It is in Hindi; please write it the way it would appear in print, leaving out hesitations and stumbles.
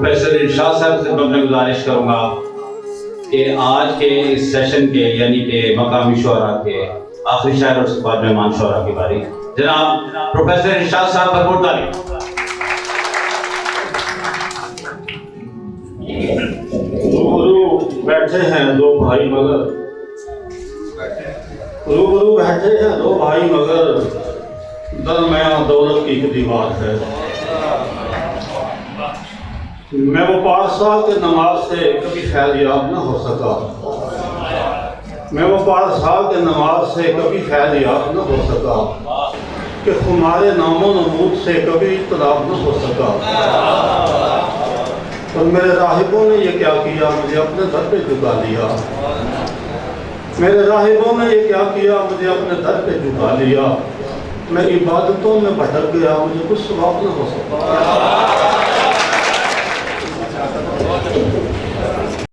प्रोफेसर इरशाद साहब से मैं गुजारिश करूंगा कि आज के इस सेशन के यानी कि मकामी शुरा के आखिरी शायर और बाद मेहमान शुरा की बारी जनाब प्रोफेसर इरशाद साहब भरपूर तारीफ। रूबरू बैठे हैं दो भाई मगर, रूबरू बैठे हैं दो भाई मगर, दरमियान दौलत की एक दीवार है। मैं वो पारसा के नमाज से कभी खैर याद न हो सका, मैं वो पारसा के नमाज से कभी खैर याद न हो सका, कि हमारे नामो नमूद से कभी इत्तलाफ न हो सका। और मेरे राहिबों ने ये क्या किया, मुझे अपने दर पे झुका लिया। मेरे राहिबों ने ये क्या किया, मुझे अपने दर पे झुका लिया। मैं इबादतों में भटक गया, मुझे कुछ सवाब न हो सका।